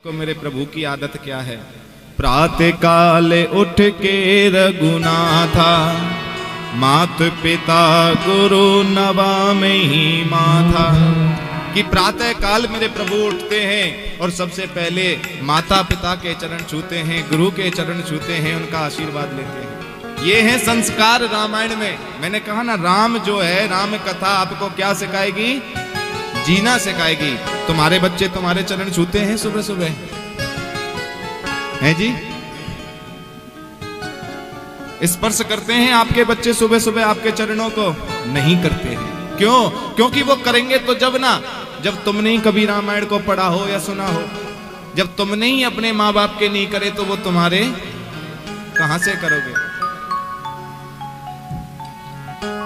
को मेरे प्रभु की आदत क्या है। प्रातः काल उठ के रघुनाथा, मात पिता गुरु नवा में ही माथा। कि प्रातः काल मेरे प्रभु उठते हैं और सबसे पहले माता पिता के चरण छूते हैं, गुरु के चरण छूते हैं, उनका आशीर्वाद लेते हैं। ये है संस्कार रामायण में। मैंने कहा ना, राम जो है, राम कथा आपको क्या सिखाएगी? जीना सिखाएगी। तुम्हारे बच्चे तुम्हारे चरण छूते हैं सुबह सुबह, हैं जी? स्पर्श करते हैं आपके बच्चे सुबह सुबह आपके चरणों को? नहीं करते हैं। क्यों? क्योंकि वो करेंगे तो जब तुमने ही कभी रामायण को पढ़ा हो या सुना हो, जब तुमने ही अपने माँ बाप के नहीं करे तो वो तुम्हारे कहां से करोगे?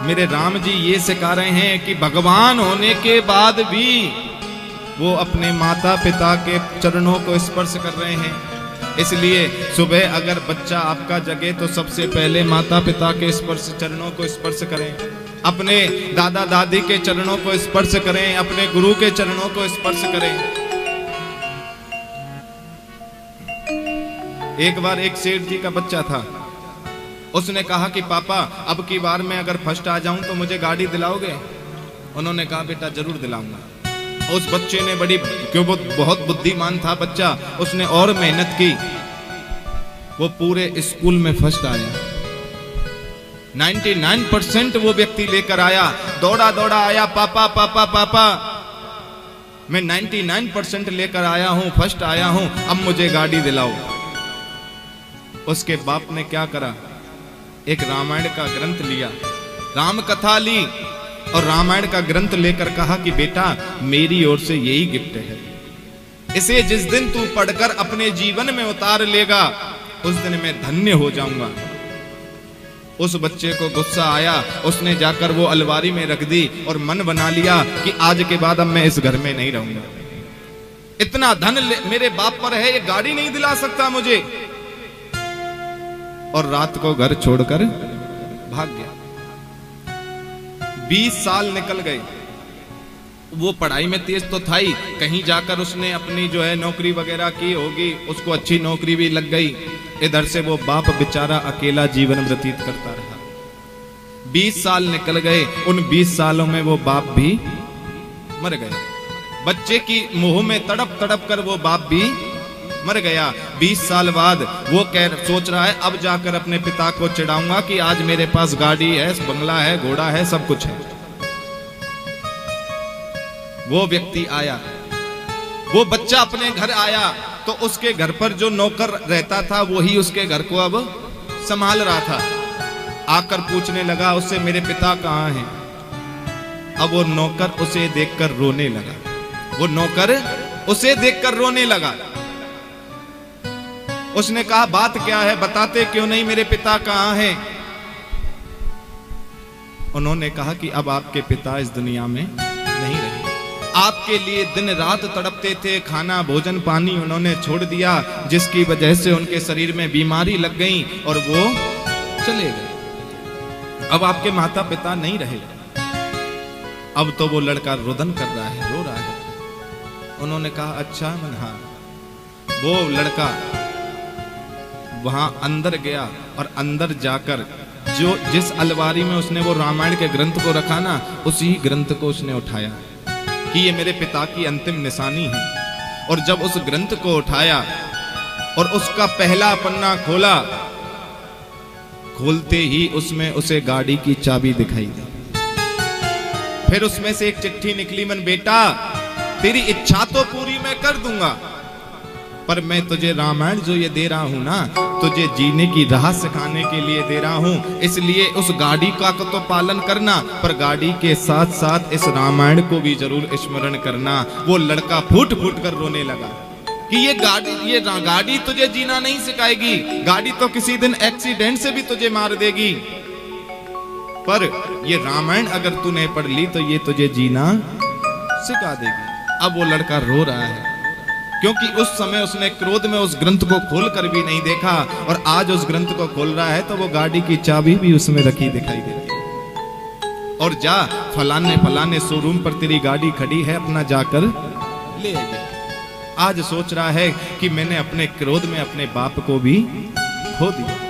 मेरे राम जी ये सिखा रहे हैं कि भगवान होने के बाद भी वो अपने माता पिता के चरणों को स्पर्श कर रहे हैं। इसलिए सुबह अगर बच्चा आपका जगे तो सबसे पहले माता पिता के चरणों को स्पर्श करें, अपने दादा दादी के चरणों को स्पर्श करें, अपने गुरु के चरणों को स्पर्श करें। एक बार एक सेठ जी का बच्चा था, उसने कहा कि पापा अब की बार मैं अगर फर्स्ट आ जाऊं तो मुझे गाड़ी दिलाओगे? उन्होंने कहा बेटा जरूर दिलाऊंगा। उस बच्चे ने क्यों वो बहुत बुद्धिमान था बच्चा, उसने और मेहनत की, वो पूरे स्कूल में फर्स्ट आया। 99% वो व्यक्ति लेकर आया, दौड़ा दौड़ा आया, पापा पापा पापा मैं 99% लेकर आया हूं, फर्स्ट आया हूं, अब मुझे गाड़ी दिलाओ। उसके बाप ने क्या करा? एक रामायण का ग्रंथ लिया, राम कथा ली और रामायण का ग्रंथ लेकर कहा कि बेटा मेरी ओर से यही गिफ्ट है, इसे जिस दिन तू पढ़कर अपने जीवन में उतार लेगा उस दिन मैं धन्य हो जाऊंगा। उस बच्चे को गुस्सा आया, उसने जाकर वो अलमारी में रख दी और मन बना लिया कि आज के बाद अब मैं इस घर में नहीं रहूंगा। इतना धन मेरे बाप पर है, ये गाड़ी नहीं दिला सकता मुझे। और रात को घर छोड़कर भाग गया। 20 साल निकल गए। वो पढ़ाई में तेज तो था ही, कहीं जाकर उसने अपनी जो है नौकरी वगैरह की होगी, उसको अच्छी नौकरी भी लग गई। इधर से वो बाप बेचारा अकेला जीवन व्यतीत करता रहा। 20 साल निकल गए। उन 20 सालों में वो बाप भी मर गए। बच्चे की मुंह में तड़प तड़प कर वो बाप भी मर गया। 20 साल बाद वो सोच रहा है अब जाकर अपने पिता को चिढ़ाऊंगा कि आज मेरे पास गाड़ी है, बंगला है, घोड़ा है, सब कुछ है। वो व्यक्ति आया, वो बच्चा अपने घर आया तो उसके घर पर जो नौकर रहता था वही उसके घर को अब संभाल रहा था। आकर पूछने लगा उससे, मेरे पिता कहाँ हैं? अब वो नौकर उसे देखकर रोने लगा। वो नौकर उसे देखकर रोने लगा। उसने कहा बात क्या है, बताते क्यों नहीं, मेरे पिता कहाँ हैं? उन्होंने कहा कि अब आपके पिता इस दुनिया में नहीं रहे। आपके लिए दिन रात तड़पते थे, खाना भोजन पानी उन्होंने छोड़ दिया, जिसकी वजह से उनके शरीर में बीमारी लग गई और वो चले गए। अब आपके माता पिता नहीं रहे। अब तो वो लड़का रुदन कर रहा है, रो रहा है। उन्होंने कहा अच्छा मन। हाँ, वो लड़का वहां अंदर गया और अंदर जाकर जिस अलमारी में उसने वो रामायण के ग्रंथ को रखा ना, उसी ग्रंथ को उसने उठाया कि ये मेरे पिता की अंतिम निशानी है। और जब उस ग्रंथ को उठाया और उसका पहला पन्ना खोला, खोलते ही उसमें उसे गाड़ी की चाबी दिखाई दी। फिर उसमें से एक चिट्ठी निकली, मन बेटा तेरी इच्छा तो पूरी मैं कर दूंगा, पर मैं तुझे रामायण जो ये दे रहा हूं ना, तुझे जीने की राह सिखाने के लिए दे रहा हूं। इसलिए उस गाड़ी का तो पालन करना, पर गाड़ी के साथ साथ इस रामायण को भी जरूर स्मरण करना। वो लड़का फूट फूट कर रोने लगा कि ये गाड़ी तुझे जीना नहीं सिखाएगी, गाड़ी तो किसी दिन एक्सीडेंट से भी तुझे मार देगी, पर ये रामायण अगर तूने पढ़ ली तो ये तुझे जीना सिखा देगी। अब वो लड़का रो रहा है क्योंकि उस समय उसने क्रोध में उस ग्रंथ को खोल कर भी नहीं देखा, और आज उस ग्रंथ को खोल रहा है तो वो गाड़ी की चाबी भी उसमें रखी दिखाई देती है। और जा फलाने फलाने शोरूम पर तेरी गाड़ी खड़ी है, अपना जाकर ले आइए। आज सोच रहा है कि मैंने अपने क्रोध में अपने बाप को भी खो दिया।